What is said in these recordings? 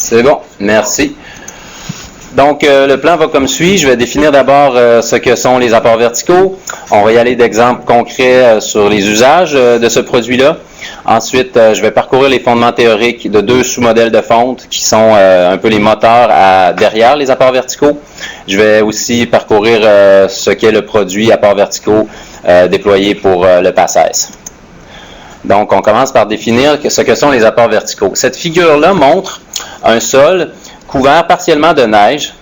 C'est bon, merci. Donc, le plan va comme suit. Je vais définir d'abord ce que sont les apports verticaux. On va y aller d'exemples concrets sur les usages de ce produit-là. Ensuite, je vais parcourir les fondements théoriques de deux sous-modèles de fonte qui sont un peu les moteurs derrière les apports verticaux. Je vais aussi parcourir ce qu'est le produit apports verticaux déployé pour le PACES. Donc, on commence par définir ce que sont les apports verticaux. Cette figure-là montre un sol couvert partiellement de neige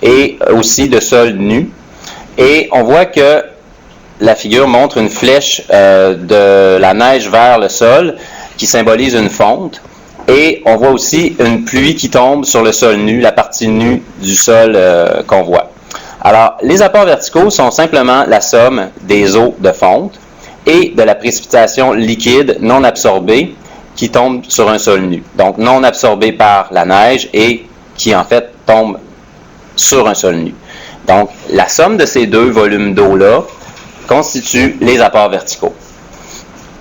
et aussi de sol nu. Et on voit que la figure montre une flèche de la neige vers le sol qui symbolise une fonte. Et on voit aussi une pluie qui tombe sur le sol nu, la partie nue du sol qu'on voit. Alors, les apports verticaux sont simplement la somme des eaux de fonte et de la précipitation liquide non absorbée qui tombe sur un sol nu. Donc, non absorbée par la neige et qui, en fait, tombe sur un sol nu. Donc, la somme de ces deux volumes d'eau-là constitue les apports verticaux.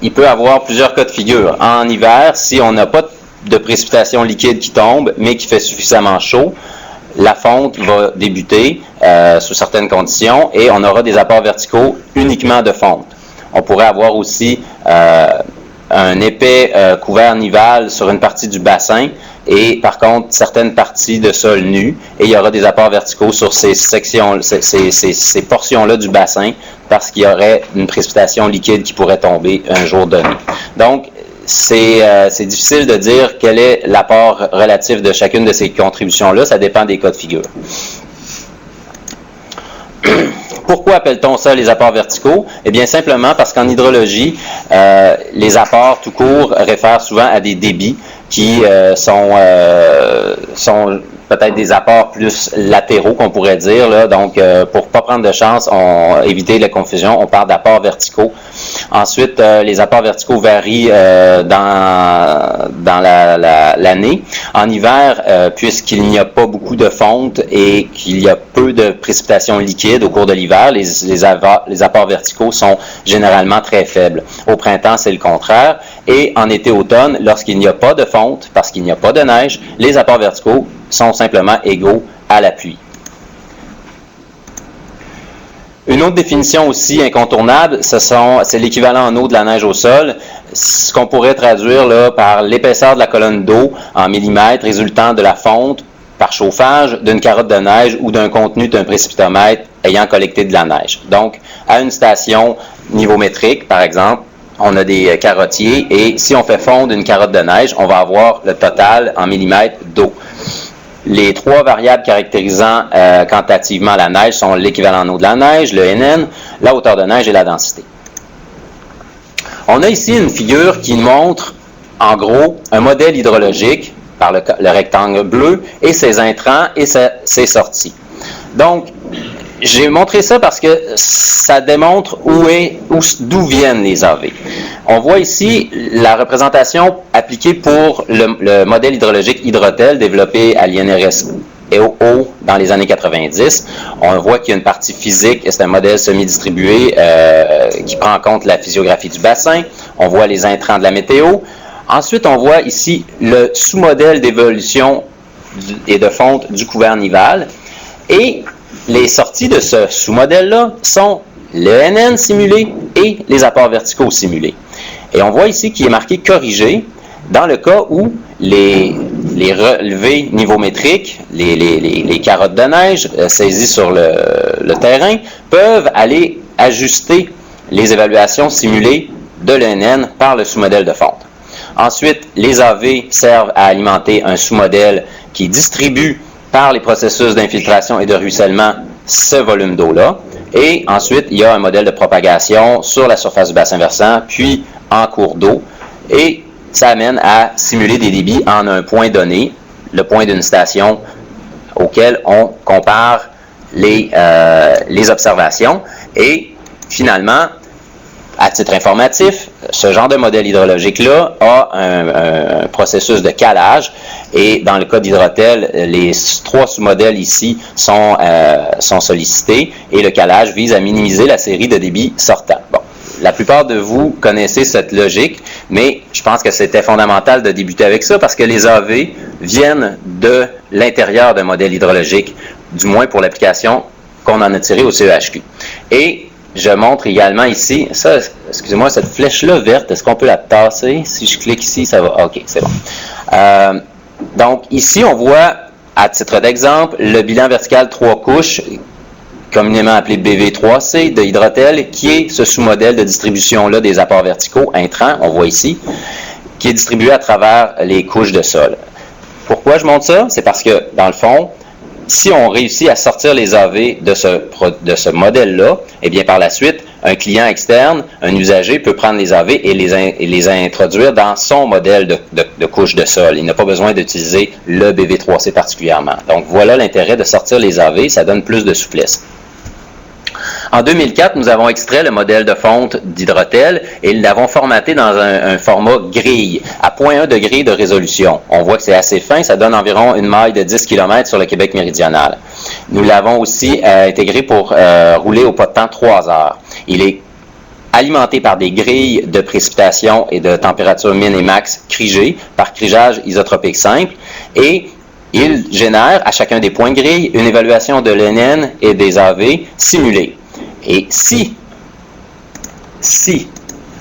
Il peut y avoir plusieurs cas de figure. En hiver, si on n'a pas de précipitation liquide qui tombe, mais qui fait suffisamment chaud, la fonte va débuter sous certaines conditions et on aura des apports verticaux uniquement de fonte. On pourrait avoir aussi un épais couvert nival sur une partie du bassin et par contre certaines parties de sol nu et il y aura des apports verticaux sur ces sections, ces portions-là du bassin parce qu'il y aurait une précipitation liquide qui pourrait tomber un jour donné. Donc, c'est difficile de dire quel est l'apport relatif de chacune de ces contributions-là, ça dépend des cas de figure. Pourquoi appelle-t-on ça les apports verticaux? Eh bien, simplement parce qu'en hydrologie, les apports tout court réfèrent souvent à des débits qui sont peut-être des apports plus latéraux, qu'on pourrait dire. Là. Donc, pour ne pas prendre de chance, éviter la confusion, on parle d'apports verticaux. Ensuite, les apports verticaux varient dans l'année. En hiver, puisqu'il n'y a pas beaucoup de fonte et qu'il y a peu de précipitations liquides au cours de l'hiver, les apports verticaux sont généralement très faibles. Au printemps, c'est le contraire. Et en été-automne, lorsqu'il n'y a pas de fonte, parce qu'il n'y a pas de neige, les apports verticaux sont simplement égaux à la pluie. Une autre définition aussi incontournable, c'est l'équivalent en eau de la neige au sol, ce qu'on pourrait traduire là, par l'épaisseur de la colonne d'eau en millimètres résultant de la fonte par chauffage d'une carotte de neige ou d'un contenu d'un précipitomètre ayant collecté de la neige. Donc, à une station niveaumétrique, par exemple, on a des carottiers et si on fait fondre une carotte de neige, on va avoir le total en millimètres d'eau. Les trois variables caractérisant quantitativement la neige sont l'équivalent en eau de la neige, le NN, la hauteur de neige et la densité. On a ici une figure qui montre, en gros, un modèle hydrologique par le rectangle bleu et ses intrants et ses sorties. Donc, j'ai montré ça parce que ça démontre d'où viennent les AV. On voit ici la représentation appliquée pour le modèle hydrologique Hydrotel développé à l'INRS dans les années 90. On voit qu'il y a une partie physique, et c'est un modèle semi-distribué qui prend en compte la physiographie du bassin. On voit les intrants de la météo. Ensuite, on voit ici le sous-modèle d'évolution et de fonte du couvert nival. Et les sorties de ce sous-modèle-là sont le NN simulé et les apports verticaux simulés. Et on voit ici qu'il est marqué corrigé dans le cas où les relevés niveaumétriques, les carottes de neige saisies sur le terrain, peuvent aller ajuster les évaluations simulées de l'NN par le sous-modèle de fonte. Ensuite, les AV servent à alimenter un sous-modèle qui distribue par les processus d'infiltration et de ruissellement ce volume d'eau-là. Et ensuite, il y a un modèle de propagation sur la surface du bassin versant, puis en cours d'eau. Et ça amène à simuler des débits en un point donné, le point d'une station auquel on compare les observations. Et finalement, à titre informatif, ce genre de modèle hydrologique-là a un processus de calage et dans le cas d'Hydrotel, les trois sous-modèles ici sont sollicités et le calage vise à minimiser la série de débits sortants. Bon, La plupart de vous connaissez cette logique, mais je pense que c'était fondamental de débuter avec ça parce que les AV viennent de l'intérieur d'un modèle hydrologique, du moins pour l'application qu'on en a tirée au CEHQ. Et je montre également ici, ça, excusez-moi, cette flèche-là verte, est-ce qu'on peut la tasser? Si je clique ici, ça va. OK, c'est bon. Donc, ici, on voit, à titre d'exemple, le bilan vertical 3 couches, communément appelé BV3C de Hydrotel, qui est ce sous-modèle de distribution-là des apports verticaux intrants, on voit ici, qui est distribué à travers les couches de sol. Pourquoi je montre ça? C'est parce que, dans le fond, si on réussit à sortir les AV de ce modèle-là, eh bien, par la suite, un client externe, un usager, peut prendre les AV et les introduire dans son modèle de couche de sol. Il n'a pas besoin d'utiliser le BV3C particulièrement. Donc, voilà l'intérêt de sortir les AV, ça donne plus de souplesse. En 2004, nous avons extrait le modèle de fonte d'Hydrotel et nous l'avons formaté dans un format grille, à 0.1 degré de résolution. On voit que c'est assez fin, ça donne environ une maille de 10 km sur le Québec méridional. Nous l'avons aussi intégré pour rouler au pas de temps 3 heures. Il est alimenté par des grilles de précipitation et de température min et max crigées par crigeage isotropique simple et il génère à chacun des points de grille une évaluation de l'NN et des AV simulés. Et si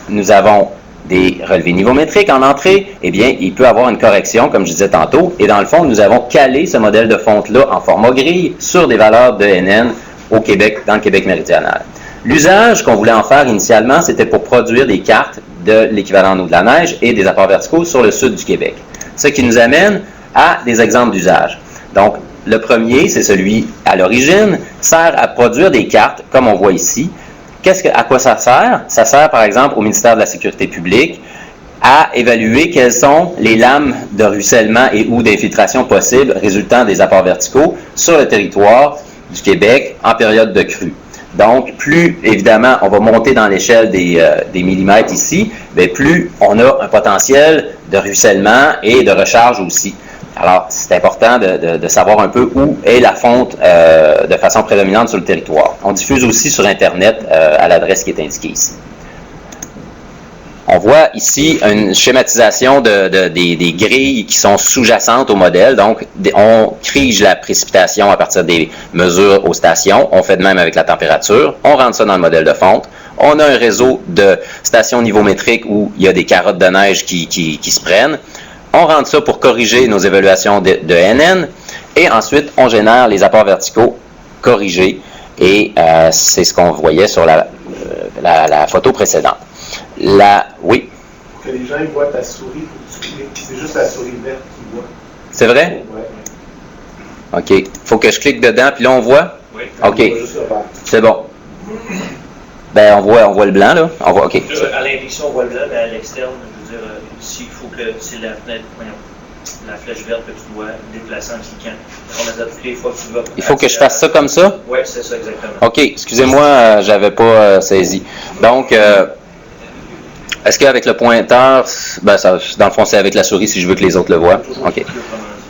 nous avons des relevés niveaumétriques en entrée, eh bien, il peut avoir une correction, comme je disais tantôt, et dans le fond, nous avons calé ce modèle de fonte-là en format grille sur des valeurs de NN au Québec, dans le Québec méridional. L'usage qu'on voulait en faire initialement, c'était pour produire des cartes de l'équivalent en eau de la neige et des apports verticaux sur le sud du Québec. Ce qui nous amène à des exemples d'usage. Donc, le premier, c'est celui à l'origine, sert à produire des cartes, comme on voit ici. À quoi ça sert? Ça sert, par exemple, au ministère de la Sécurité publique à évaluer quelles sont les lames de ruissellement et ou d'infiltration possibles résultant des apports verticaux sur le territoire du Québec en période de crue. Donc, plus, évidemment, on va monter dans l'échelle des millimètres ici, bien, plus on a un potentiel de ruissellement et de recharge aussi. Alors, c'est important de savoir un peu où est la fonte de façon prédominante sur le territoire. On diffuse aussi sur Internet à l'adresse qui est indiquée ici. On voit ici une schématisation des grilles qui sont sous-jacentes au modèle. Donc, on crige la précipitation à partir des mesures aux stations. On fait de même avec la température. On rentre ça dans le modèle de fonte. On a un réseau de stations niveaumétriques où il y a des carottes de neige qui se prennent. On rentre ça pour corriger nos évaluations de NN. Et ensuite, on génère les apports verticaux corrigés. Et c'est ce qu'on voyait sur la photo précédente. Oui. Pour que les gens voient ta souris, c'est juste la souris verte qu'ils voient. C'est vrai? Oui. OK. Il faut que je clique dedans, puis là, on voit? Oui. OK. C'est bon. Ben, on voit le blanc, là. On voit, OK. À l'induction, on voit le blanc, mais à l'externe, je veux dire, ici, il faut que c'est la fenêtre, la flèche verte que tu dois déplacer en cliquant. On a toutes les fois que tu vas. Il faut que je fasse ça comme ça? Oui, c'est ça, exactement. OK. Excusez-moi, j'avais pas saisi. Donc, est-ce qu'avec le pointeur, ben ça, dans le fond, c'est avec la souris si je veux que les autres le voient? OK.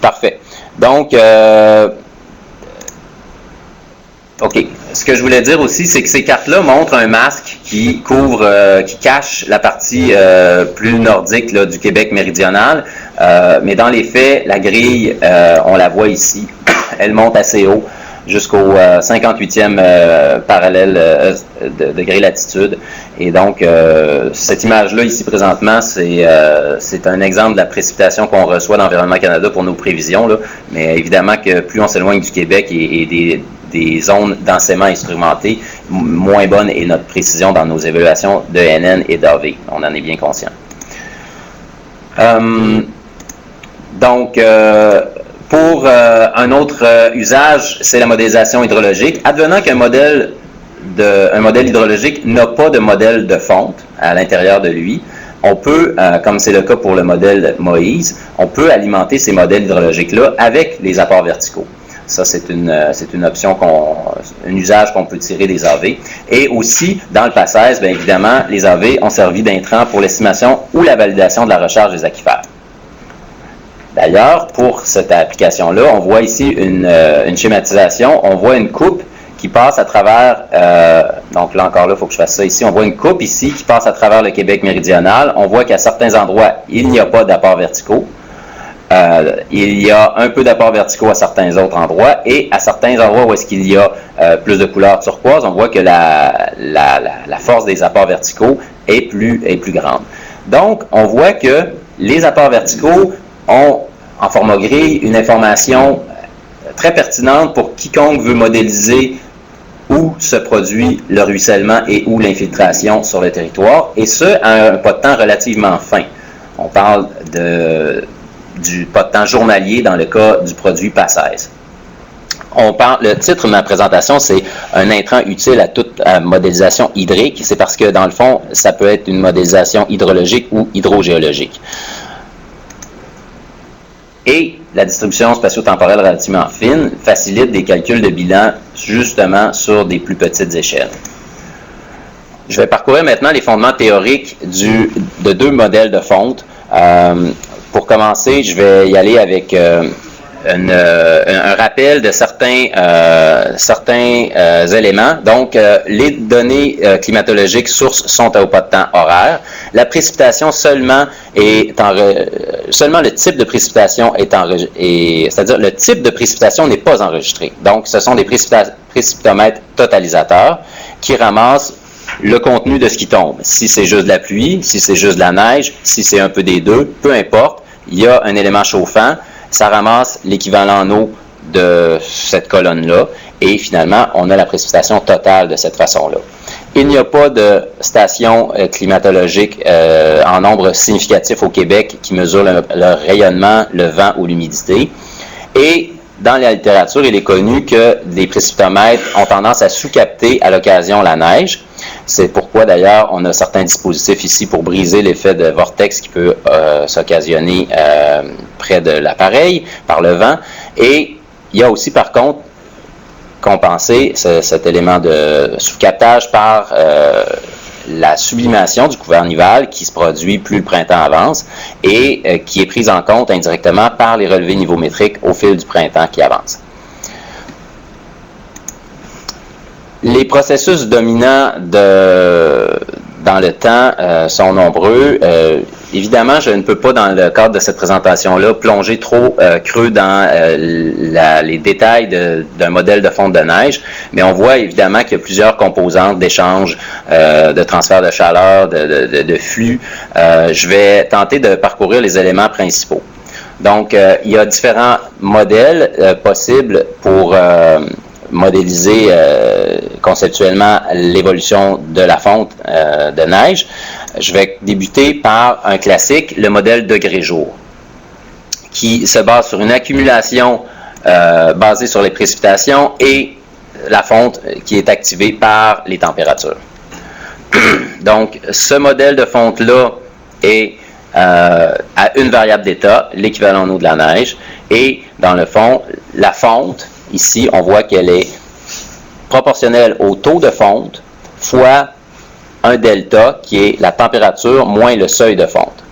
Parfait. Donc, OK. Ce que je voulais dire aussi, c'est que ces cartes-là montrent un masque qui couvre, qui cache la partie plus nordique là, du Québec méridional. Mais dans les faits, la grille, on la voit ici. Elle monte assez haut jusqu'au 58e parallèle degré latitude. Et donc, cette image-là, ici, présentement, c'est un exemple de la précipitation qu'on reçoit d'Environnement Canada pour nos prévisions. Là. Mais évidemment que plus on s'éloigne du Québec et des zones densément instrumentées, moins bonne est notre précision dans nos évaluations de NN et d'AV. On en est bien conscient. Donc, pour un autre usage, c'est la modélisation hydrologique. Advenant qu'un modèle hydrologique n'a pas de modèle de fonte à l'intérieur de lui, on peut, comme c'est le cas pour le modèle Moïse, on peut alimenter ces modèles hydrologiques-là avec les apports verticaux. Ça, c'est une option, un usage qu'on peut tirer des AV. Et aussi, dans le PACES, bien évidemment, les AV ont servi d'intrant pour l'estimation ou la validation de la recharge des aquifères. D'ailleurs, pour cette application-là, on voit ici une schématisation. On voit une coupe qui passe à travers, donc là encore là, il faut que je fasse ça ici, on voit une coupe ici qui passe à travers le Québec méridional. On voit qu'à certains endroits, il n'y a pas d'apports verticaux. Il y a un peu d'apports verticaux à certains autres endroits, et à certains endroits où est-ce qu'il y a plus de couleur turquoise, on voit que la force des apports verticaux est plus grande. Donc, on voit que les apports verticaux ont, en format gris, une information très pertinente pour quiconque veut modéliser où se produit le ruissellement et où l'infiltration sur le territoire, et ce, à un pas de temps relativement fin. On parle du pas de temps journalier dans le cas du produit PACES. Le titre de ma présentation, c'est « Un intrant utile à toute modélisation hydrique ». C'est parce que, dans le fond, ça peut être une modélisation hydrologique ou hydrogéologique. Et la distribution spatio-temporelle relativement fine facilite des calculs de bilan justement sur des plus petites échelles. Je vais parcourir maintenant les fondements théoriques de deux modèles de fonte. Pour commencer, je vais y aller avec un rappel de certains éléments. Donc, les données climatologiques sources sont au pas de temps horaire. La précipitation seulement le type de précipitation c'est-à-dire le type de précipitation n'est pas enregistré. Donc, ce sont des précipitomètres totalisateurs qui ramassent le contenu de ce qui tombe. Si c'est juste de la pluie, si c'est juste de la neige, si c'est un peu des deux, peu importe, il y a un élément chauffant, ça ramasse l'équivalent en eau de cette colonne-là, et finalement, on a la précipitation totale de cette façon-là. Il n'y a pas de station climatologique en nombre significatif au Québec qui mesure le rayonnement, le vent ou l'humidité. Et dans la littérature, il est connu que des précipitomètres ont tendance à sous-capter à l'occasion la neige. C'est pourquoi, d'ailleurs, on a certains dispositifs ici pour briser l'effet de vortex qui peut s'occasionner près de l'appareil par le vent. Et il y a aussi, par contre, compensé cet élément de sous-captage par la sublimation du couvert nival qui se produit plus le printemps avance et qui est prise en compte indirectement par les relevés niveaumétriques au fil du printemps qui avance. Les processus dominants dans le temps sont nombreux. Évidemment, je ne peux pas, dans le cadre de cette présentation-là, plonger trop creux dans les détails d'un modèle de fonte de neige, mais on voit évidemment qu'il y a plusieurs composantes d'échange, de transfert de chaleur, de flux. Je vais tenter de parcourir les éléments principaux. Donc, il y a différents modèles possibles pour modéliser conceptuellement l'évolution de la fonte de neige. Je vais débuter par un classique, le modèle degré-jour, qui se base sur une accumulation basée sur les précipitations et la fonte qui est activée par les températures. Donc, ce modèle de fonte-là est à une variable d'état, l'équivalent en eau de la neige, et dans le fond, la fonte, ici, on voit qu'elle est proportionnelle au taux de fonte fois un delta qui est la température moins le seuil de fonte.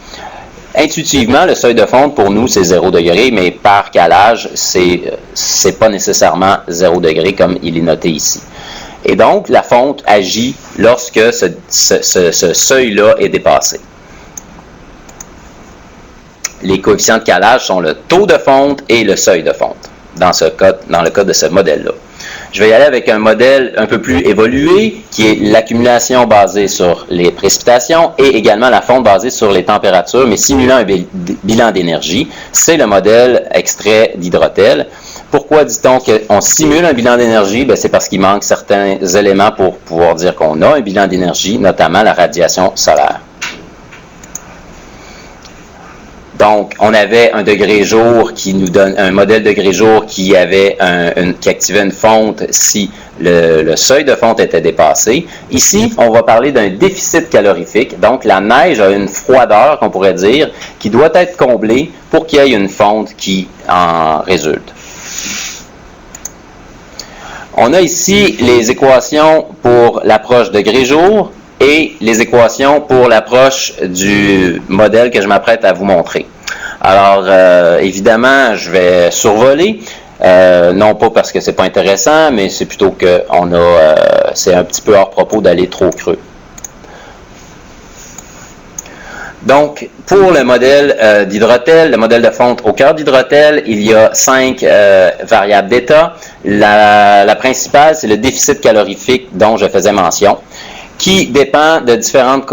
Intuitivement, le seuil de fonte pour nous c'est 0 degré, mais par calage, c'est pas nécessairement 0 degré comme il est noté ici. Et donc, la fonte agit lorsque ce seuil-là est dépassé. Les coefficients de calage sont le taux de fonte et le seuil de fonte, dans le cas de ce modèle-là. Je vais y aller avec un modèle un peu plus évolué, qui est l'accumulation basée sur les précipitations et également la fonte basée sur les températures, mais simulant un bilan d'énergie. C'est le modèle extrait d'Hydrotel. Pourquoi dit-on qu'on simule un bilan d'énergie? C'est parce qu'il manque certains éléments pour pouvoir dire qu'on a un bilan d'énergie, notamment la radiation solaire. Donc, on avait un degré jour qui nous donne un modèle degré jour qui activait une fonte si le seuil de fonte était dépassé. Ici, on va parler d'un déficit calorifique. Donc, la neige a une froideur, qu'on pourrait dire, qui doit être comblée pour qu'il y ait une fonte qui en résulte. On a ici les équations pour l'approche degré-jour et les équations pour l'approche du modèle que je m'apprête à vous montrer. Alors, évidemment, je vais survoler. Non pas parce que c'est pas intéressant, mais c'est plutôt que c'est un petit peu hors propos d'aller trop creux. Donc, pour le modèle d'hydrotelle, le modèle de fonte au cœur d'hydrotelle, il y a 5 variables d'état. La principale, c'est le déficit calorifique dont je faisais mention, qui dépend de différentes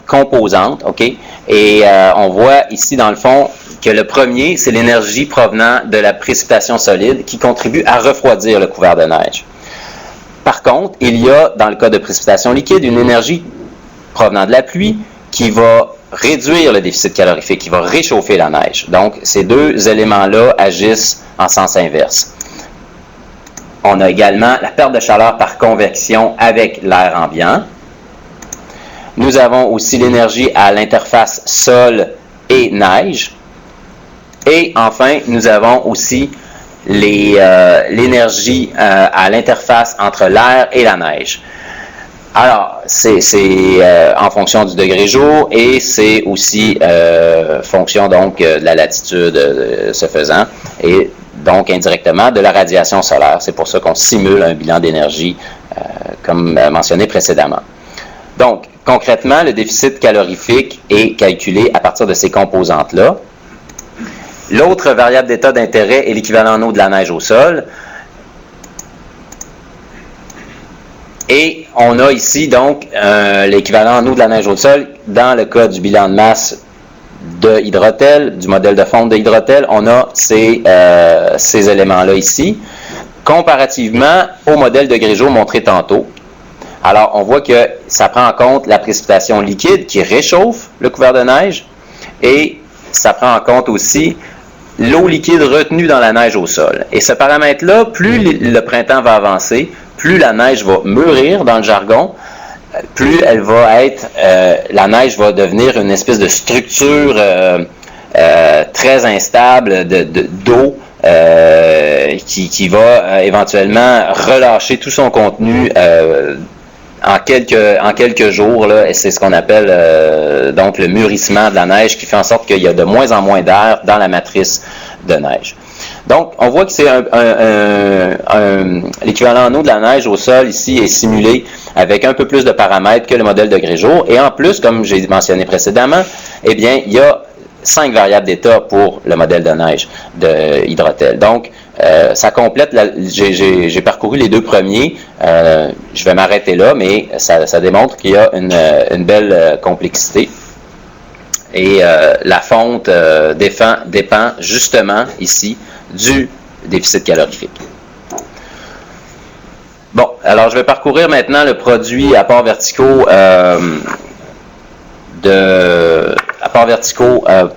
composantes, OK? Et on voit ici, dans le fond, que le premier, c'est l'énergie provenant de la précipitation solide qui contribue à refroidir le couvert de neige. Par contre, il y a, dans le cas de précipitation liquide, une énergie provenant de la pluie qui va réduire le déficit calorifique, qui va réchauffer la neige. Donc, ces deux éléments-là agissent en sens inverse. On a également la perte de chaleur par convection avec l'air ambiant. Nous avons aussi l'énergie à l'interface sol et neige. Et enfin, nous avons aussi l'énergie à l'interface entre l'air et la neige. Alors, c'est en fonction du degré jour et c'est aussi fonction donc de la latitude ce faisant et donc indirectement de la radiation solaire. C'est pour ça qu'on simule un bilan d'énergie comme mentionné précédemment. Donc, concrètement, le déficit calorifique est calculé à partir de ces composantes-là. L'autre variable d'état d'intérêt est l'équivalent en eau de la neige au sol. Et on a ici donc l'équivalent en eau de la neige au sol dans le cas du bilan de masse de hydrotelle, du modèle de fonte de hydrotelle. On a ces éléments-là ici, comparativement au modèle de Grégeau montré tantôt. Alors, on voit que ça prend en compte la précipitation liquide qui réchauffe le couvert de neige et ça prend en compte aussi l'eau liquide retenue dans la neige au sol. Et ce paramètre-là, plus le printemps va avancer, plus la neige va mûrir dans le jargon, plus elle va être, la neige va devenir une espèce de structure très instable d'eau qui va éventuellement relâcher tout son contenu en quelques jours, là, et c'est ce qu'on appelle donc le mûrissement de la neige qui fait en sorte qu'il y a de moins en moins d'air dans la matrice de neige. Donc, on voit que c'est l'équivalent en eau de la neige au sol ici est simulé avec un peu plus de paramètres que le modèle de Grégeau. Et en plus, comme j'ai mentionné précédemment, eh bien, il y a 5 variables d'état pour le modèle de neige de hydrotelle. Donc, ça complète, j'ai parcouru les deux premiers, je vais m'arrêter là, mais ça démontre qu'il y a une belle complexité. Et la fonte dépend justement ici du déficit calorifique. Bon, alors je vais parcourir maintenant le produit apports verticaux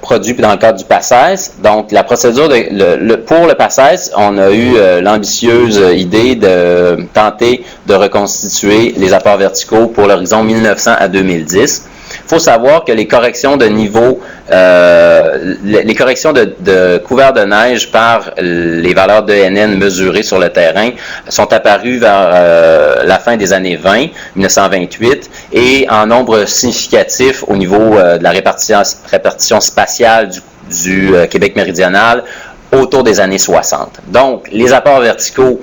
produit dans le cadre du PACES. Donc, la procédure pour le PACES, on a eu l'ambitieuse idée de tenter de reconstituer les apports verticaux pour l'horizon 1900 à 2010. Il faut savoir que les corrections de niveau, les corrections de couvert de neige par les valeurs de NN mesurées sur le terrain sont apparues vers la fin des années 1928, et en nombre significatif au niveau de la répartition spatiale du Québec méridional autour des années 60. Donc, les apports verticaux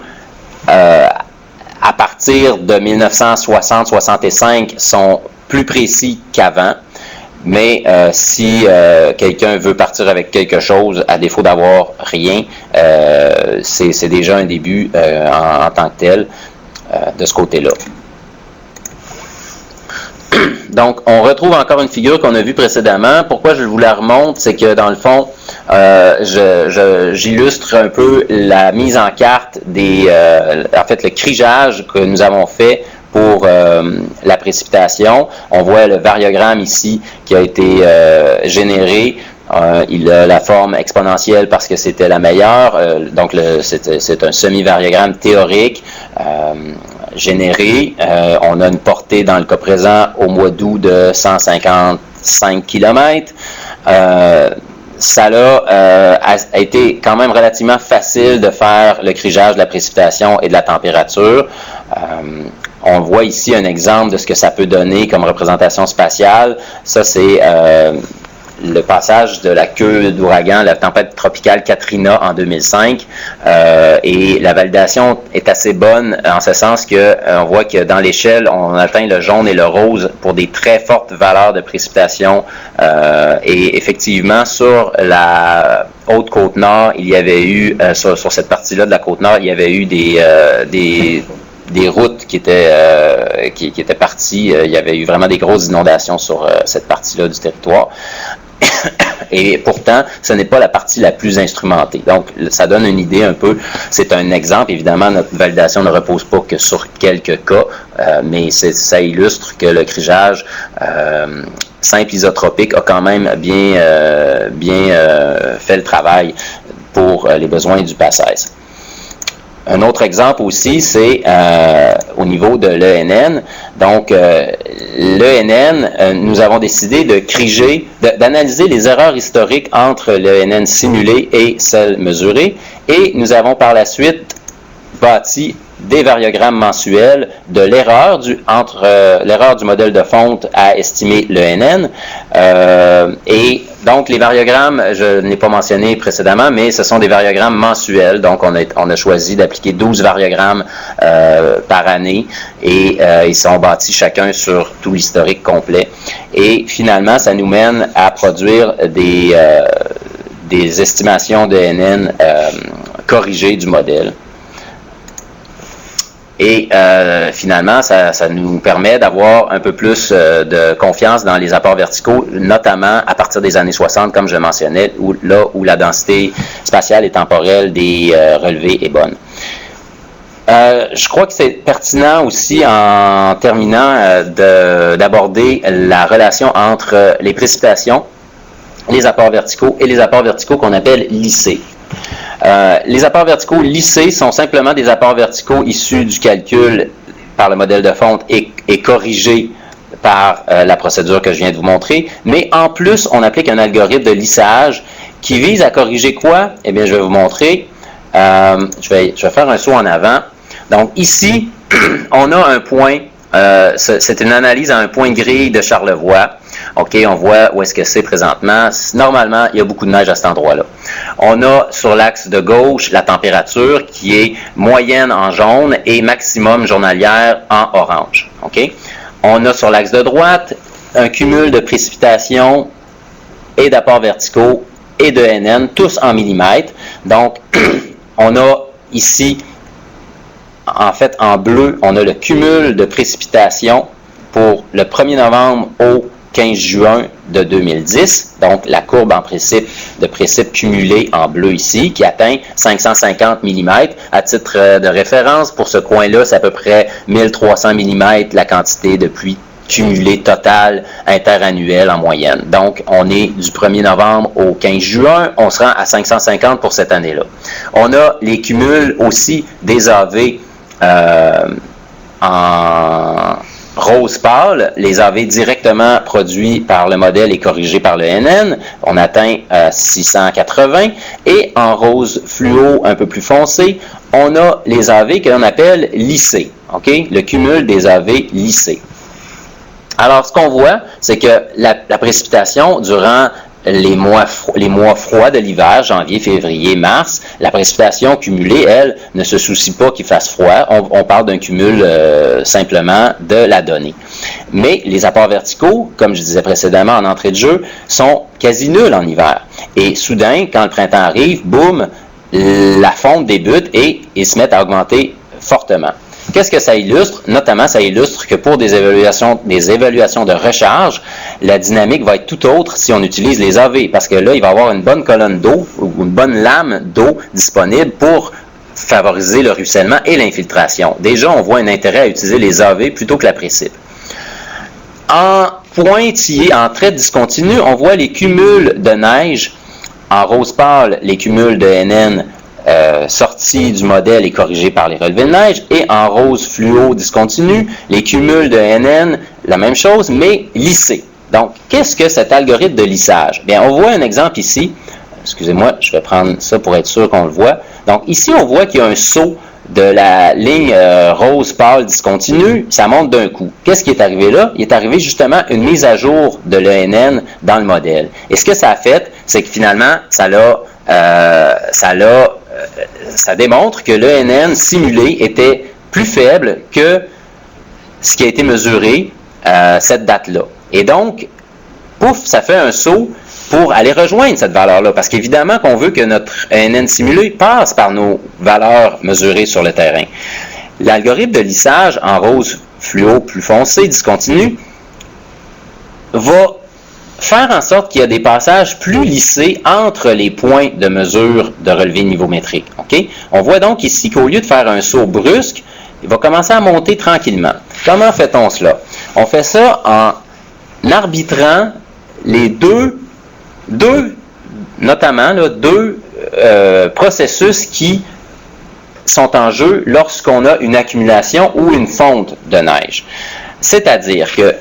à partir de 1960-65 sont plus précis qu'avant, mais si quelqu'un veut partir avec quelque chose, à défaut d'avoir rien, c'est déjà un début en tant que tel de ce côté-là. Donc, on retrouve encore une figure qu'on a vue précédemment. Pourquoi je vous la remonte, c'est que dans le fond, j'illustre un peu la mise en carte en fait, le crigeage que nous avons fait pour la précipitation. On voit le variogramme ici qui a été généré. Il a la forme exponentielle parce que c'était la meilleure. Donc, c'est un semi-variogramme théorique généré. On a une portée, dans le cas présent, au mois d'août de 155 km. Ça a été quand même relativement facile de faire le crigeage de la précipitation et de la température. On voit ici un exemple de ce que ça peut donner comme représentation spatiale. Ça, c'est le passage de la queue d'ouragan, la tempête tropicale Katrina en 2005, et la validation est assez bonne en ce sens que on voit que dans l'échelle, on atteint le jaune et le rose pour des très fortes valeurs de précipitation, et effectivement sur la haute Côte-Nord, il y avait eu, sur cette partie-là de la Côte-Nord, il y avait eu des routes qui étaient parties. Il y avait eu vraiment des grosses inondations sur cette partie-là du territoire. Et pourtant, ce n'est pas la partie la plus instrumentée. Donc, ça donne une idée un peu. C'est un exemple. Évidemment, notre validation ne repose pas que sur quelques cas, mais ça illustre que le crigeage simple isotropique a quand même bien fait le travail pour les besoins du PACES. Un autre exemple aussi, c'est au niveau de l'ENN. Donc, l'ENN, nous avons décidé d'analyser les erreurs historiques entre l'ENN simulé et celle mesurée. Et nous avons par la suite bâti des variogrammes mensuels de l'erreur entre l'erreur du modèle de fonte à estimer l'ENN. Et donc, les variogrammes, je ne l'ai pas mentionné précédemment, mais ce sont des variogrammes mensuels. Donc, on a choisi d'appliquer 12 variogrammes par année et ils sont bâtis chacun sur tout l'historique complet. Et finalement, ça nous mène à produire des estimations de NN corrigées du modèle. Et finalement, ça nous permet d'avoir un peu plus de confiance dans les apports verticaux, notamment à partir des années 60, comme je mentionnais, où la densité spatiale et temporelle des relevés est bonne. Je crois que c'est pertinent aussi, en terminant, d'aborder la relation entre les précipitations, les apports verticaux et les apports verticaux qu'on appelle lissés. Les apports verticaux lissés sont simplement des apports verticaux issus du calcul par le modèle de fonte et corrigés par la procédure que je viens de vous montrer. Mais en plus, on applique un algorithme de lissage qui vise à corriger quoi? Eh bien, je vais vous montrer. Je vais faire un saut en avant. Donc ici, on a un point. C'est une analyse à un point de grille de Charlevoix. OK, on voit où est-ce que c'est présentement. Normalement, il y a beaucoup de neige à cet endroit-là. On a sur l'axe de gauche la température qui est moyenne en jaune et maximum journalière en orange. OK? On a sur l'axe de droite un cumul de précipitations et d'apports verticaux et de NN, tous en millimètres. Donc, on a ici, en fait, en bleu, on a le cumul de précipitations pour le 1er novembre au 15 juin de 2010, donc la courbe en de précip cumulé en bleu ici, qui atteint 550 mm. À titre de référence, pour ce coin-là, c'est à peu près 1300 mm la quantité de pluie cumulée totale interannuelle en moyenne. Donc, on est du 1er novembre au 15 juin, on se rend à 550 pour cette année-là. On a les cumuls aussi des AV en rose pâle, les AV directement produits par le modèle et corrigés par le NN, on atteint 680, et en rose fluo un peu plus foncé, on a les AV que l'on appelle lissés, okay? Le cumul des AV lissés. Alors, ce qu'on voit, c'est que la précipitation durant les mois froids de l'hiver, janvier, février, mars, la précipitation cumulée, elle, ne se soucie pas qu'il fasse froid. On parle d'un cumul simplement de la donnée. Mais les apports verticaux, comme je disais précédemment en entrée de jeu, sont quasi nuls en hiver. Et soudain, quand le printemps arrive, boum, la fonte débute et ils se mettent à augmenter fortement. Qu'est-ce que ça illustre? Notamment, ça illustre que pour des évaluations de recharge, la dynamique va être tout autre si on utilise les AV, parce que là, il va y avoir une bonne colonne d'eau ou une bonne lame d'eau disponible pour favoriser le ruissellement et l'infiltration. Déjà, on voit un intérêt à utiliser les AV plutôt que la précip. En pointillé, en trait discontinu, on voit les cumuls de neige. En rose pâle, les cumuls de NN sortis du modèle et corrigés par les relevés de neige, et en rose fluo discontinu, les cumuls de NN, la même chose, mais lissés. Donc, qu'est-ce que cet algorithme de lissage? Bien, on voit un exemple ici. Excusez-moi, je vais prendre ça pour être sûr qu'on le voit. Donc, ici, on voit qu'il y a un saut de la ligne rose pâle discontinue, ça monte d'un coup. Qu'est-ce qui est arrivé là? Il est arrivé justement une mise à jour de l'ENN dans le modèle. Et ce que ça a fait, c'est que finalement, ça démontre que l'ENN simulé était plus faible que ce qui a été mesuré cette date-là. Et donc, pouf, ça fait un saut pour aller rejoindre cette valeur-là. Parce qu'évidemment qu'on veut que notre ENN simulé passe par nos valeurs mesurées sur le terrain. L'algorithme de lissage en rose fluo plus foncé, discontinu, va faire en sorte qu'il y a des passages plus lissés entre les points de mesure de relevé niveaumétrique. Okay? On voit donc ici qu'au lieu de faire un saut brusque, il va commencer à monter tranquillement. Comment fait-on cela? On fait ça en arbitrant les deux processus qui sont en jeu lorsqu'on a une accumulation ou une fonte de neige. C'est-à-dire que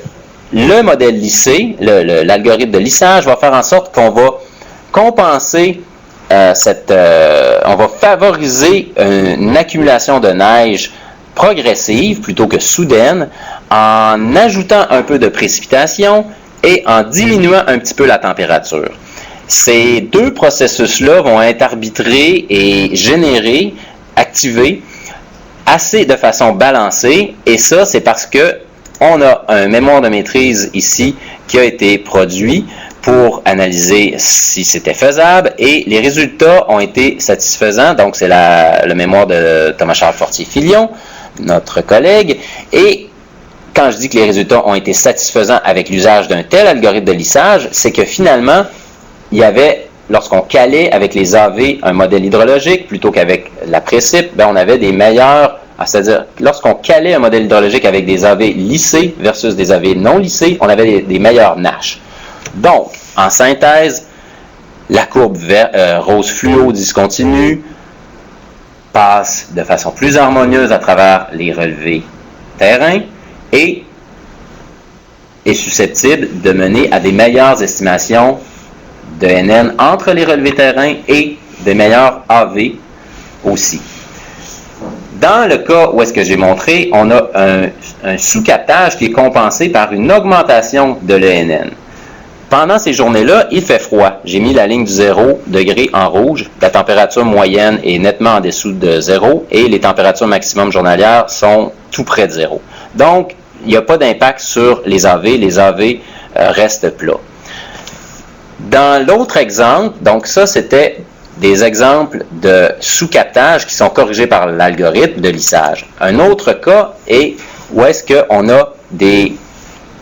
le modèle lissé, l'algorithme de lissage, va faire en sorte qu'on va compenser on va favoriser une accumulation de neige progressive plutôt que soudaine en ajoutant un peu de précipitation et en diminuant un petit peu la température. Ces deux processus-là vont être arbitrés et générés, activés, assez de façon balancée, et ça, c'est parce que on a un mémoire de maîtrise ici qui a été produit pour analyser si c'était faisable, et les résultats ont été satisfaisants. Donc, c'est le mémoire de Thomas-Charles Fortier-Filion, notre collègue, et quand je dis que les résultats ont été satisfaisants avec l'usage d'un tel algorithme de lissage, c'est que finalement, il y avait, lorsqu'on calait avec les AV un modèle hydrologique plutôt qu'avec la précip, on avait des meilleurs, c'est-à-dire lorsqu'on calait un modèle hydrologique avec des AV lissés versus des AV non lissés, on avait des meilleurs NASH. Donc, en synthèse, la courbe rose fluo discontinue passe de façon plus harmonieuse à travers les relevés terrain et est susceptible de mener à des meilleures estimations de NN entre les relevés terrain et des meilleurs AV aussi. Dans le cas où est-ce que j'ai montré, on a un sous-captage qui est compensé par une augmentation de l'ENN. Pendant ces journées-là, il fait froid. J'ai mis la ligne du 0 degré en rouge. La température moyenne est nettement en dessous de 0 et les températures maximum journalières sont tout près de 0. Donc, il n'y a pas d'impact sur les AV. Les AV restent plats. Dans l'autre exemple, donc ça, c'était des exemples de sous-captage qui sont corrigés par l'algorithme de lissage. Un autre cas est où est-ce qu'on a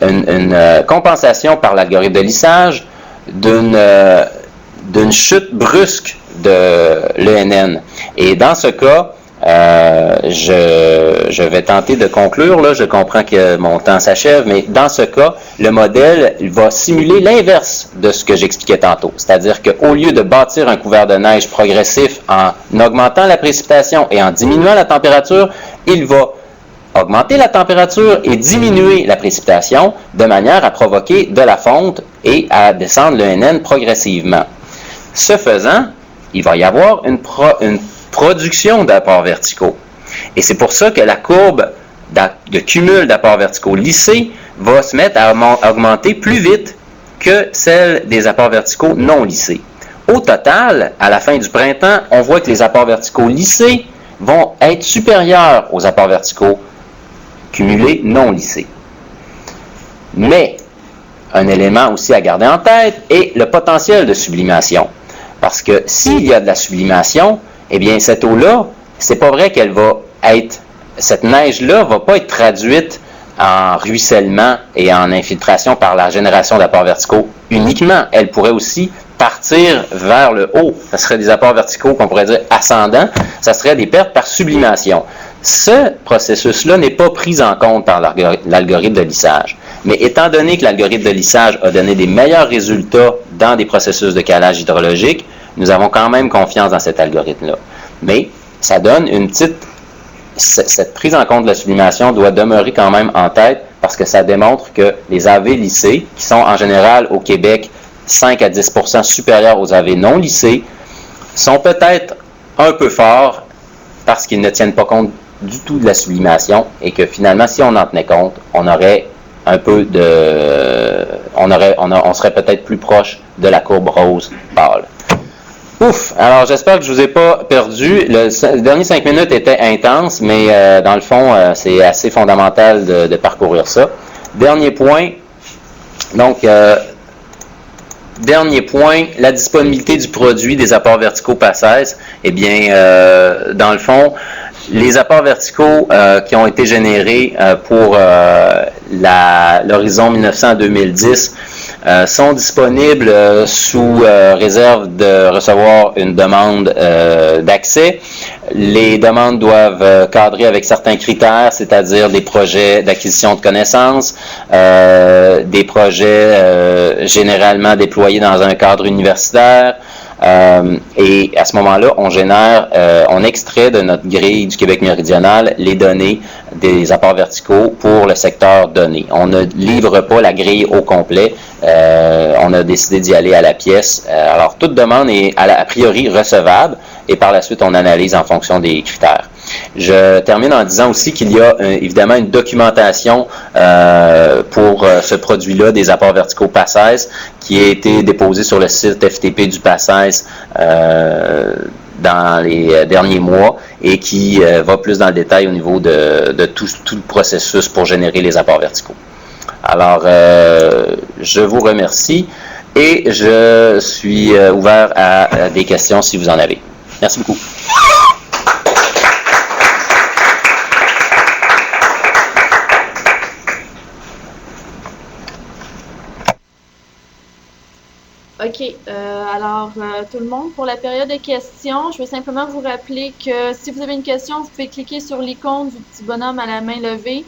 une compensation par l'algorithme de lissage d'une chute brusque de l'ENN. Et dans ce cas, je vais tenter de conclure, là, je comprends que mon temps s'achève, mais dans ce cas, le modèle va simuler l'inverse de ce que j'expliquais tantôt. C'est-à-dire qu'au lieu de bâtir un couvert de neige progressif en augmentant la précipitation et en diminuant la température, il va augmenter la température et diminuer la précipitation de manière à provoquer de la fonte et à descendre le NN progressivement. Ce faisant, il va y avoir une production d'apports verticaux. Et c'est pour ça que la courbe de cumul d'apports verticaux lissés va se mettre à augmenter plus vite que celle des apports verticaux non lissés. Au total, à la fin du printemps, on voit que les apports verticaux lissés vont être supérieurs aux apports verticaux cumulés non lissés. Mais, un élément aussi à garder en tête est le potentiel de sublimation. Parce que s'il y a de la sublimation, eh bien, cette eau-là, c'est pas vrai qu'elle va être, cette neige-là va pas être traduite en ruissellement et en infiltration par la génération d'apports verticaux uniquement. Elle pourrait aussi partir vers le haut. Ça serait des apports verticaux qu'on pourrait dire ascendants. Ça serait des pertes par sublimation. Ce processus-là n'est pas pris en compte par l'algorithme de lissage. Mais étant donné que l'algorithme de lissage a donné des meilleurs résultats dans des processus de calage hydrologique, nous avons quand même confiance dans cet algorithme-là. Mais ça donne une petite... Cette prise en compte de la sublimation doit demeurer quand même en tête parce que ça démontre que les AV lissés, qui sont en général au Québec 5 à 10% supérieurs aux AV non lissés, sont peut-être un peu forts parce qu'ils ne tiennent pas compte du tout de la sublimation et que finalement, si on en tenait compte, on aurait un peu de... on serait peut-être plus proche de la courbe rose pâle. Ouf! Alors, j'espère que je vous ai pas perdu. Les derniers 5 minutes étaient intenses, mais dans le fond, c'est assez fondamental de parcourir ça. Dernier point. Donc, dernier point, la disponibilité du produit des apports verticaux PACES. Eh bien, dans le fond, les apports verticaux qui ont été générés pour l'horizon 1900-2010 sont disponibles sous réserve de recevoir une demande d'accès. Les demandes doivent cadrer avec certains critères, c'est-à-dire des projets d'acquisition de connaissances, des projets généralement déployés dans un cadre universitaire, et à ce moment-là, on extrait de notre grille du Québec méridional les données des apports verticaux pour le secteur donné. On ne livre pas la grille au complet. On a décidé d'y aller à la pièce. Alors, toute demande est a priori recevable et par la suite, on analyse en fonction des critères. Je termine en disant aussi qu'il y a évidemment une documentation pour ce produit-là des apports verticaux PACES qui a été déposée sur le site FTP du PACES dans les derniers mois et qui va plus dans le détail au niveau de tout le processus pour générer les apports verticaux. Alors, je vous remercie et je suis ouvert à des questions si vous en avez. Merci beaucoup. OK. Alors, tout le monde, pour la période de questions, je vais simplement vous rappeler que si vous avez une question, vous pouvez cliquer sur l'icône du petit bonhomme à la main levée.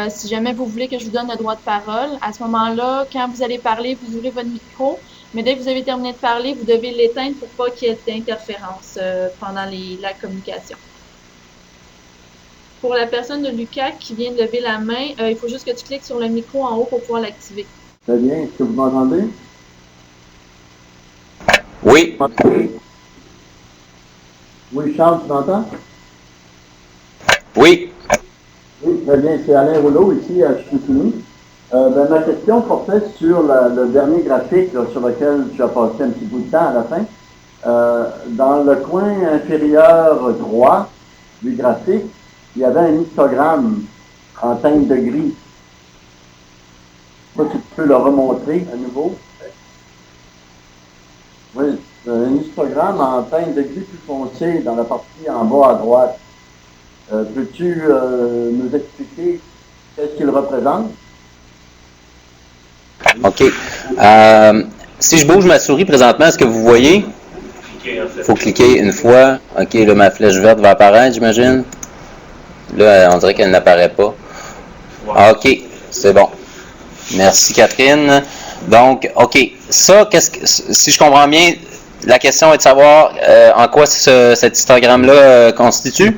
Si jamais vous voulez que je vous donne le droit de parole, à ce moment-là, quand vous allez parler, vous ouvrez votre micro. Mais dès que vous avez terminé de parler, vous devez l'éteindre pour pas qu'il y ait d'interférence pendant la communication. Pour la personne de Lucas qui vient de lever la main, il faut juste que tu cliques sur le micro en haut pour pouvoir l'activer. Très bien. Est-ce que vous m'entendez? Oui. Oui, Charles, tu m'entends? Oui. Oui, très bien. C'est Alain Rouleau, ici à Chicoutimi. Ma question portait sur le dernier graphique là, sur lequel tu as passé un petit bout de temps à la fin. Dans le coin inférieur droit du graphique, il y avait un histogramme en teinte de gris. Tu peux le remontrer à nouveau? Oui, un histogramme en teinte de gris plus foncé dans la partie en bas à droite. Peux-tu nous expliquer qu'est-ce qu'il représente? OK. Si je bouge ma souris présentement, est-ce que vous voyez? Il faut cliquer une fois. OK, là, ma flèche verte va apparaître, j'imagine. Là, on dirait qu'elle n'apparaît pas. OK, c'est bon. Merci, Catherine. Donc, OK. Ça, si je comprends bien, la question est de savoir en quoi cet histogramme-là constitue?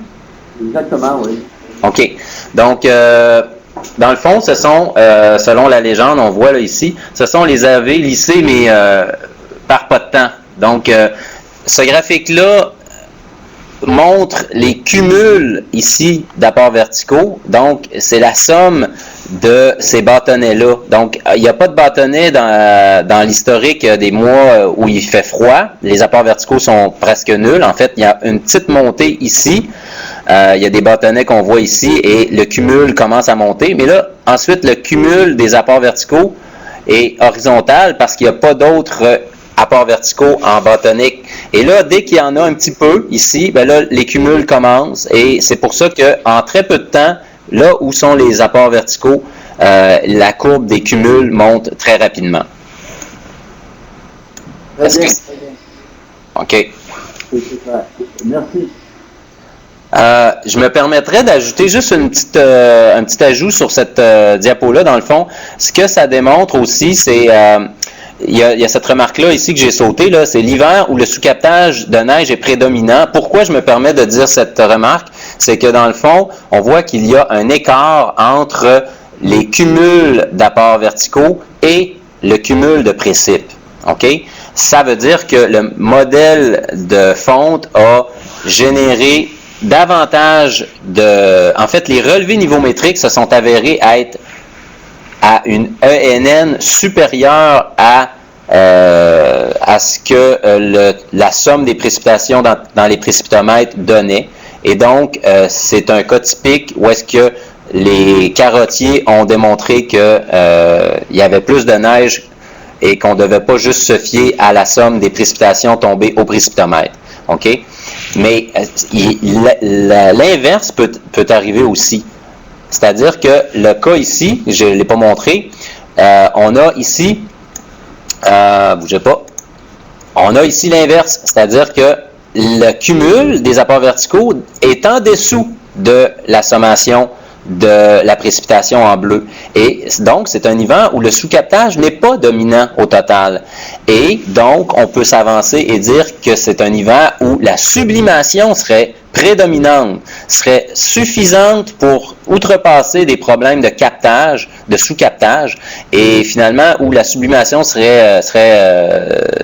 Exactement, oui. OK. Donc, dans le fond, ce sont, selon la légende, on voit là ici, ce sont les AV lissés, mais par pas de temps. Donc, ce graphique-là montre les cumuls ici d'apports verticaux. Donc, c'est la somme de ces bâtonnets-là. Donc, il n'y a pas de bâtonnets dans l'historique des mois où il fait froid. Les apports verticaux sont presque nuls. En fait, il y a une petite montée ici. Il y a des bâtonnets qu'on voit ici et le cumul commence à monter. Mais là, ensuite, le cumul des apports verticaux est horizontal parce qu'il n'y a pas d'autres apports verticaux en bâtonnique. Et là, dès qu'il y en a un petit peu ici, ben là, les cumuls commencent. Et c'est pour ça qu'en très peu de temps, là où sont les apports verticaux, la courbe des cumuls monte très rapidement. Très bien. OK. C'est clair. Merci. Je me permettrais d'ajouter juste un petit ajout sur cette diapo-là, dans le fond. Ce que ça démontre aussi, c'est... il y a cette remarque-là ici que j'ai sautée, là, c'est l'hiver où le sous-captage de neige est prédominant. Pourquoi je me permets de dire cette remarque? C'est que dans le fond, on voit qu'il y a un écart entre les cumuls d'apports verticaux et le cumul de précipes. OK? Ça veut dire que le modèle de fonte a généré davantage en fait, les relevés niveaumétriques se sont avérés être à une ENN supérieure à ce que la somme des précipitations dans les précipitomètres donnait. Et donc, c'est un cas typique où est-ce que les carottiers ont démontré qu'il y avait plus de neige et qu'on ne devait pas juste se fier à la somme des précipitations tombées au précipitomètre. OK? Mais l'inverse peut arriver aussi. C'est-à-dire que le cas ici, je ne l'ai pas montré, on a ici, bougez pas, on a ici l'inverse, c'est-à-dire que le cumul des apports verticaux est en dessous de la sommation de la précipitation en bleu. Et donc, c'est un hiver où le sous-captage n'est pas dominant au total. Et donc, on peut s'avancer et dire que c'est un hiver où la sublimation serait prédominante, serait suffisante pour outrepasser des problèmes de captage, de sous-captage, et finalement où la sublimation serait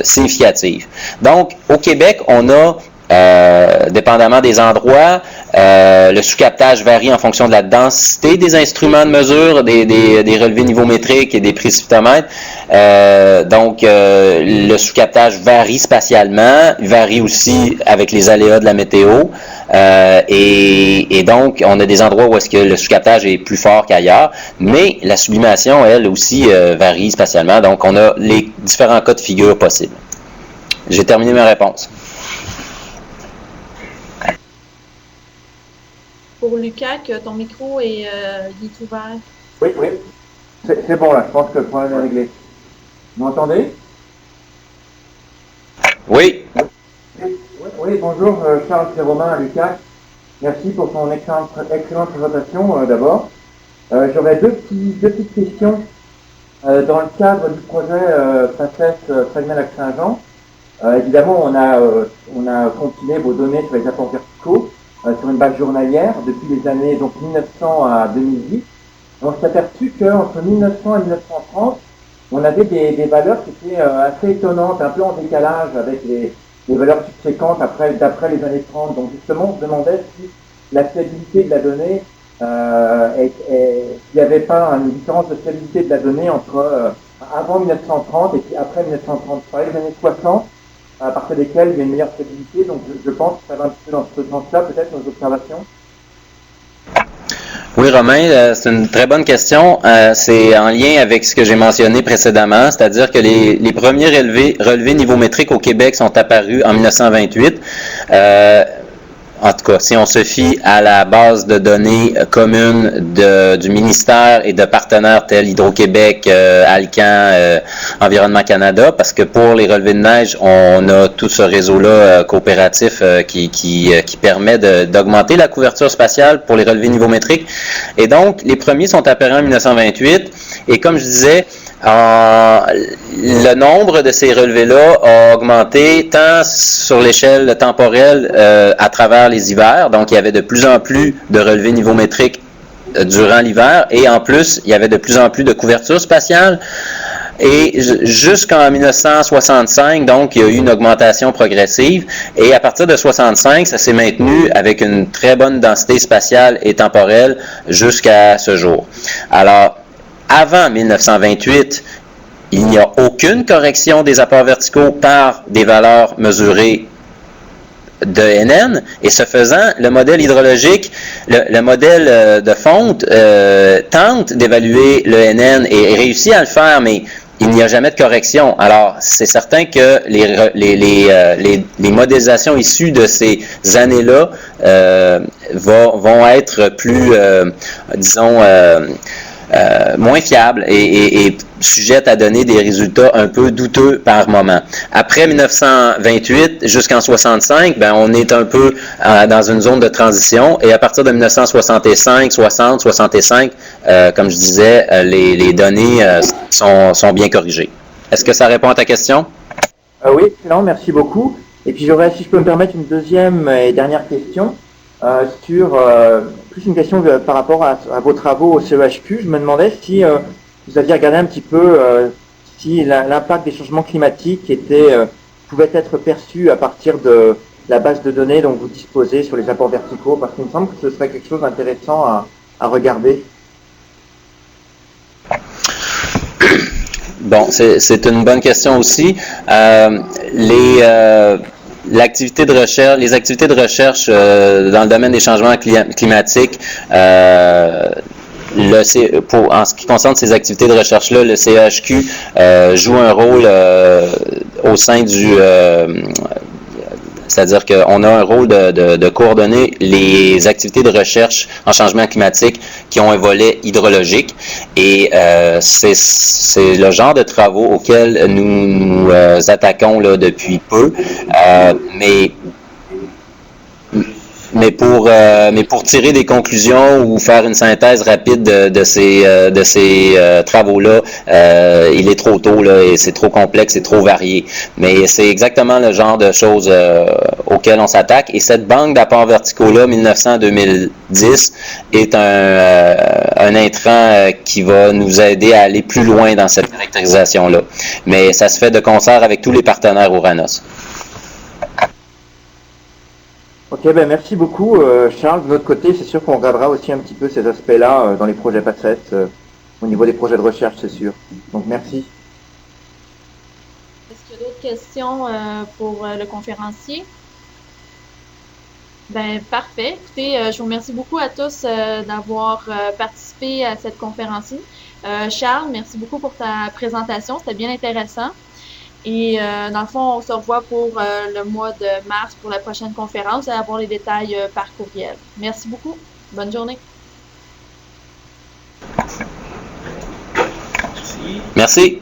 significative. Donc, au Québec, on a dépendamment des endroits, le sous-captage varie en fonction de la densité des instruments de mesure, des relevés niveaumétriques et des précipitomètres. Donc, le sous-captage varie spatialement, varie aussi avec les aléas de la météo. Et donc, on a des endroits où est-ce que le sous-captage est plus fort qu'ailleurs, mais la sublimation, elle aussi, varie spatialement. Donc, on a les différents cas de figure possibles. J'ai terminé ma réponse. Pour Lucac, ton micro il est ouvert. Oui. C'est bon là, je pense que le problème est réglé. Vous m'entendez? Oui. Oui, bonjour, Charles, c'est Romain à Lucac. Merci pour ton excellente présentation d'abord. J'aurais deux petites questions. Dans le cadre du projet PACES Saguenay-Lac-Saint-Jean, évidemment, on a compilé vos données sur les apports verticaux sur une base journalière depuis les années donc 1900 à 2010. On s'est aperçu qu'entre 1900 et 1930, on avait des valeurs qui étaient assez étonnantes, un peu en décalage avec les valeurs subséquentes d'après les années 30. Donc justement, on se demandait si la stabilité de la donnée, s'il n'y avait pas une différence de stabilité de la donnée entre avant 1930 et puis après 1930. Par les années 60, à partir desquelles il y a une meilleure stabilité. Donc je pense que ça va un petit peu dans ce sens-là, peut-être, nos observations. Oui, Romain, c'est une très bonne question. C'est en lien avec ce que j'ai mentionné précédemment, c'est-à-dire que les premiers relevés niveaumétriques au Québec sont apparus en 1928. En tout cas, si on se fie à la base de données commune du ministère et de partenaires tels Hydro-Québec, Alcan, Environnement Canada, parce que pour les relevés de neige, on a tout ce réseau-là coopératif qui permet d'augmenter la couverture spatiale pour les relevés niveaumétriques. Et donc, les premiers sont apparus en 1928. Et comme je disais, le nombre de ces relevés-là a augmenté tant sur l'échelle temporelle à travers les hivers, donc il y avait de plus en plus de relevés niveaumétriques durant l'hiver, et en plus, il y avait de plus en plus de couverture spatiale. Et jusqu'en 1965, donc, il y a eu une augmentation progressive. Et à partir de 65, ça s'est maintenu avec une très bonne densité spatiale et temporelle jusqu'à ce jour. Alors, avant 1928, il n'y a aucune correction des apports verticaux par des valeurs mesurées de NN, et ce faisant, le modèle hydrologique, le modèle de fonte tente d'évaluer le NN et réussit à le faire, mais il n'y a jamais de correction. Alors, c'est certain que les modélisations issues de ces années-là vont être plus, disons, moins fiables et sujettes à donner des résultats un peu douteux par moment. Après 1928 jusqu'en 65, ben on est un peu dans une zone de transition, et à partir de 1965, 60, 65, comme je disais, les données sont bien corrigées. Est-ce que ça répond à ta question? Oui, excellent, merci beaucoup. Et puis j'aurais, si je peux me permettre, une deuxième et dernière question. Sur plus une question par rapport à vos travaux au CEHQ. Je me demandais si vous aviez regardé un petit peu si l'impact des changements climatiques pouvait être perçu à partir la base de données dont vous disposez sur les apports verticaux, parce qu'il me semble que ce serait quelque chose d'intéressant à regarder. Bon, c'est une bonne question aussi. L'activité de recherche, les activités de recherche dans le domaine des changements climatiques, en ce qui concerne ces activités de recherche-là, le CEHQ joue un rôle au sein du... c'est-à-dire qu'on a un rôle de coordonner les activités de recherche en changement climatique qui ont un volet hydrologique. Et c'est le genre de travaux auxquels nous attaquons là, depuis peu. Mais pour tirer des conclusions ou faire une synthèse rapide de ces travaux-là, il est trop tôt là, et c'est trop complexe et trop varié. Mais c'est exactement le genre de choses auxquelles on s'attaque. Et cette banque d'apports verticaux-là, 1900-2010, est un intrant qui va nous aider à aller plus loin dans cette caractérisation-là. Mais ça se fait de concert avec tous les partenaires Ouranos. Ok, ben merci beaucoup Charles. De notre côté, c'est sûr qu'on regardera aussi un petit peu ces aspects-là dans les projets PACES, au niveau des projets de recherche, c'est sûr. Donc merci. Est-ce qu'il y a d'autres questions pour le conférencier? Ben parfait. Écoutez, je vous remercie beaucoup à tous d'avoir participé à cette conférence. Charles, merci beaucoup pour ta présentation. C'était bien intéressant. Et dans le fond, on se revoit pour le mois de mars pour la prochaine conférence. Vous allez avoir les détails par courriel. Merci beaucoup. Bonne journée. Merci.